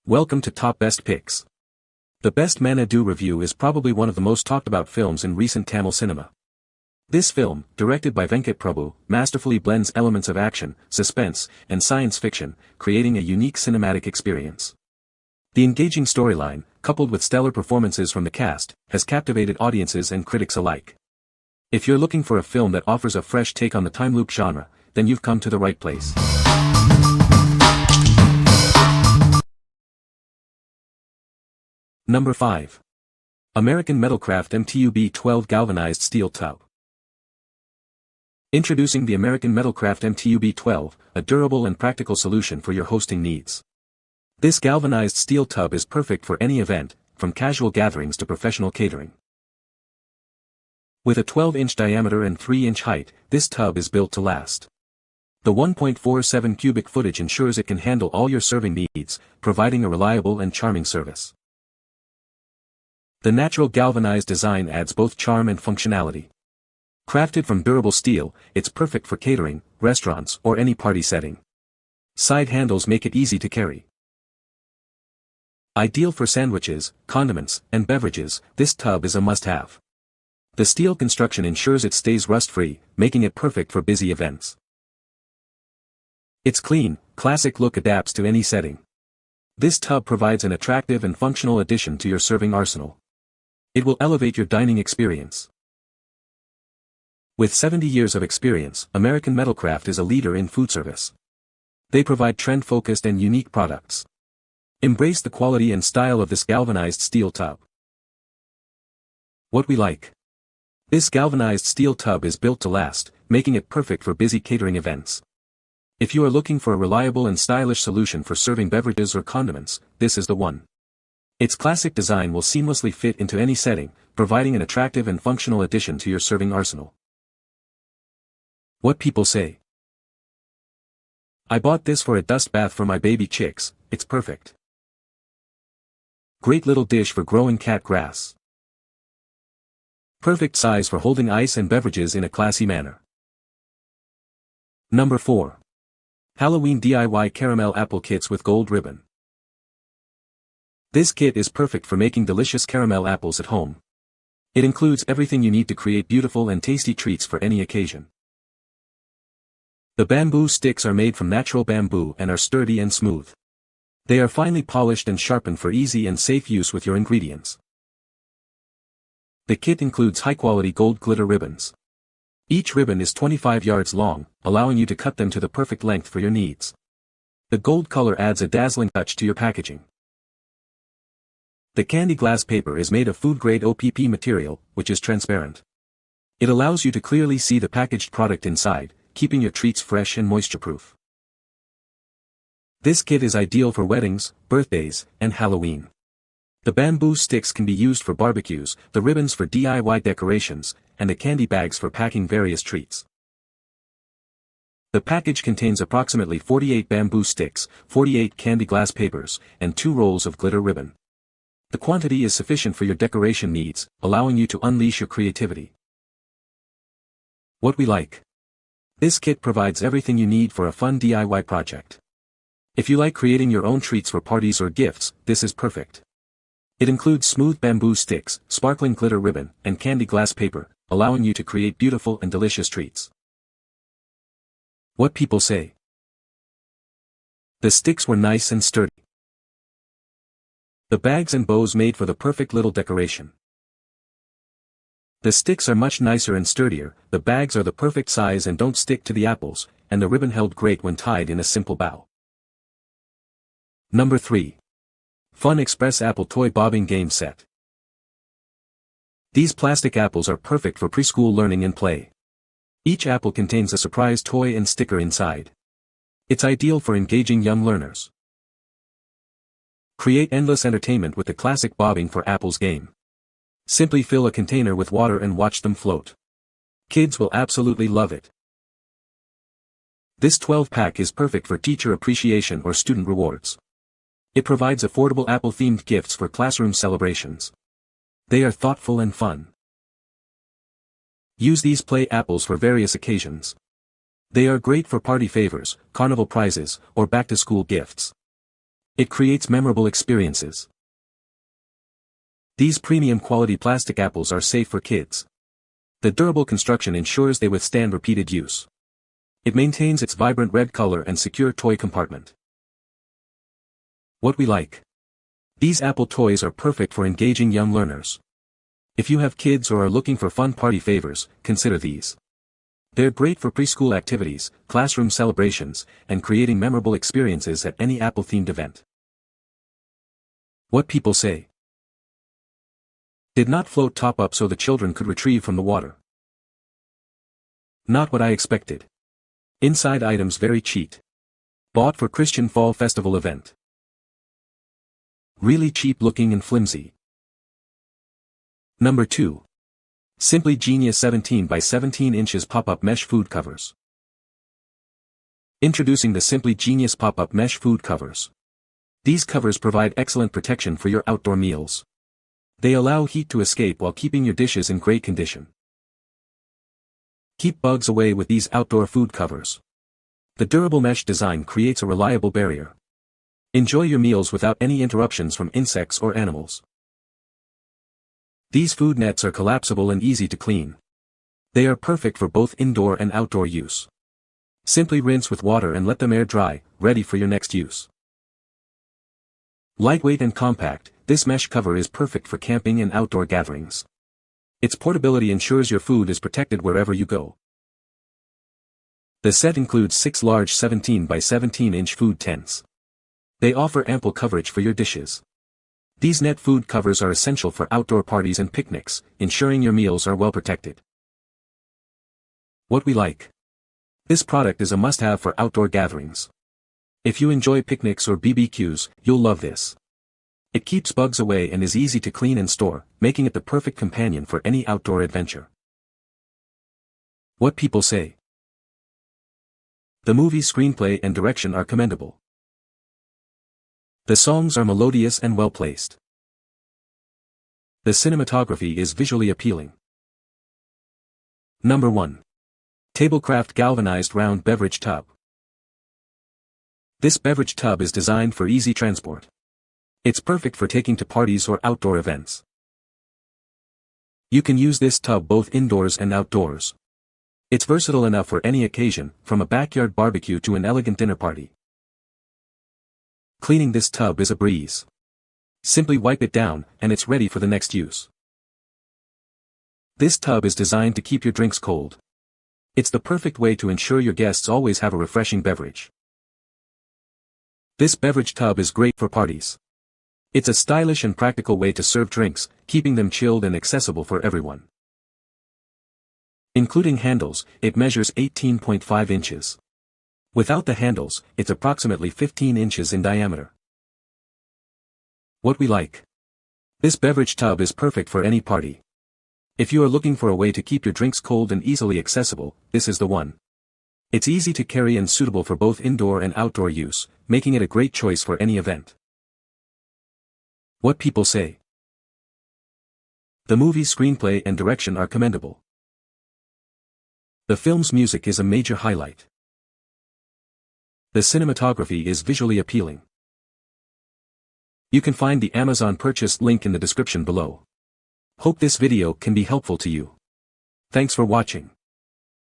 Welcome to Top Best Picks. The best Manadu review is probably one of the most talked about films in recent Tamil cinema. This film, directed by Venkat Prabhu, masterfully blends elements of action, suspense, and science fiction, creating a unique cinematic experience. The engaging storyline, coupled with stellar performances from the cast, has captivated audiences and critics alike. If you're looking for a film that offers a fresh take on the time loop genre, then you've come to the right place. Number 5. American Metalcraft MTUB 12 Galvanized Steel Tub. Introducing the American Metalcraft MTUB 12, a durable and practical solution for your hosting needs. This galvanized steel tub is perfect for any event, from casual gatherings to professional catering. With a 12-inch diameter and 3-inch height, this tub is built to last. The 1.47 cubic footage ensures it can handle all your serving needs, providing a reliable and charming service. The natural galvanized design adds both charm and functionality. Crafted from durable steel, it's perfect for catering, restaurants, or any party setting. Side handles make it easy to carry. Ideal for sandwiches, condiments, and beverages, this tub is a must-have. The steel construction ensures it stays rust-free, making it perfect for busy events. Its clean, classic look adapts to any setting. This tub provides an attractive and functional addition to your serving arsenal. It will elevate your dining experience. With 70 years of experience, American Metalcraft is a leader in food service. They provide trend-focused and unique products. Embrace the quality and style of this galvanized steel tub. What we like. This galvanized steel tub is built to last, making it perfect for busy catering events. If you are looking for a reliable and stylish solution for serving beverages or condiments, this is the one. Its classic design will seamlessly fit into any setting, providing an attractive and functional addition to your serving arsenal. What people say. I bought this for a dust bath for my baby chicks, it's perfect. Great little dish for growing cat grass. Perfect size for holding ice and beverages in a classy manner. Number 4. Halloween DIY Caramel Apple Kits with Gold Ribbon. This kit is perfect for making delicious caramel apples at home. It includes everything you need to create beautiful and tasty treats for any occasion. The bamboo sticks are made from natural bamboo and are sturdy and smooth. They are finely polished and sharpened for easy and safe use with your ingredients. The kit includes high-quality gold glitter ribbons. Each ribbon is 25 yards long, allowing you to cut them to the perfect length for your needs. The gold color adds a dazzling touch to your packaging. The candy glass paper is made of food-grade OPP material, which is transparent. It allows you to clearly see the packaged product inside, keeping your treats fresh and moisture-proof. This kit is ideal for weddings, birthdays, and Halloween. The bamboo sticks can be used for barbecues, the ribbons for DIY decorations, and the candy bags for packing various treats. The package contains approximately 48 bamboo sticks, 48 candy glass papers, and 2 rolls of glitter ribbon. The quantity is sufficient for your decoration needs, allowing you to unleash your creativity. What we like. This kit provides everything you need for a fun DIY project. If you like creating your own treats for parties or gifts, this is perfect. It includes smooth bamboo sticks, sparkling glitter ribbon, and candy glass paper, allowing you to create beautiful and delicious treats. What people say. The sticks were nice and sturdy. The bags and bows made for the perfect little decoration. The sticks are much nicer and sturdier, the bags are the perfect size and don't stick to the apples, and the ribbon held great when tied in a simple bow. Number 3. Fun Express Apple Toy Bobbing Game Set. These plastic apples are perfect for preschool learning and play. Each apple contains a surprise toy and sticker inside. It's ideal for engaging young learners. Create endless entertainment with the classic Bobbing for Apples game. Simply fill a container with water and watch them float. Kids will absolutely love it. This 12-pack is perfect for teacher appreciation or student rewards. It provides affordable apple-themed gifts for classroom celebrations. They are thoughtful and fun. Use these play apples for various occasions. They are great for party favors, carnival prizes, or back-to-school gifts. It creates memorable experiences. These premium quality plastic apples are safe for kids. The durable construction ensures they withstand repeated use. It maintains its vibrant red color and secure toy compartment. What we like. These apple toys are perfect for engaging young learners. If you have kids or are looking for fun party favors, consider these. They're great for preschool activities, classroom celebrations, and creating memorable experiences at any Apple-themed event. What people say. Did not float top up so the children could retrieve from the water. Not what I expected. Inside items very cheap. Bought for Christian Fall Festival event. Really cheap looking and flimsy. Number 2. Simply Genius 17 by 17 inches pop-up mesh food covers. Introducing the Simply Genius pop-up mesh food covers. These covers provide excellent protection for your outdoor meals. They allow heat to escape while keeping your dishes in great condition. Keep bugs away with these outdoor food covers. The durable mesh design creates a reliable barrier. Enjoy your meals without any interruptions from insects or animals. These food nets are collapsible and easy to clean. They are perfect for both indoor and outdoor use. Simply rinse with water and let them air dry, ready for your next use. Lightweight and compact, this mesh cover is perfect for camping and outdoor gatherings. Its portability ensures your food is protected wherever you go. The set includes 6 large 17 by 17 inch food tents. They offer ample coverage for your dishes. These net food covers are essential for outdoor parties and picnics, ensuring your meals are well protected. What we like. This product is a must-have for outdoor gatherings. If you enjoy picnics or BBQs, you'll love this. It keeps bugs away and is easy to clean and store, making it the perfect companion for any outdoor adventure. What people say. The movie's screenplay and direction are commendable. The songs are melodious and well-placed. The cinematography is visually appealing. Number 1. TableCraft Galvanized Round Beverage Tub. This beverage tub is designed for easy transport. It's perfect for taking to parties or outdoor events. You can use this tub both indoors and outdoors. It's versatile enough for any occasion, from a backyard barbecue to an elegant dinner party. Cleaning this tub is a breeze. Simply wipe it down, and it's ready for the next use. This tub is designed to keep your drinks cold. It's the perfect way to ensure your guests always have a refreshing beverage. This beverage tub is great for parties. It's a stylish and practical way to serve drinks, keeping them chilled and accessible for everyone. Including handles, it measures 18.5 inches. Without the handles, it's approximately 15 inches in diameter. What we like. This beverage tub is perfect for any party. If you are looking for a way to keep your drinks cold and easily accessible, this is the one. It's easy to carry and suitable for both indoor and outdoor use, making it a great choice for any event. What people say. The movie's screenplay and direction are commendable. The film's music is a major highlight. The cinematography is visually appealing. You can find the Amazon purchase link in the description below. Hope this video can be helpful to you. Thanks for watching.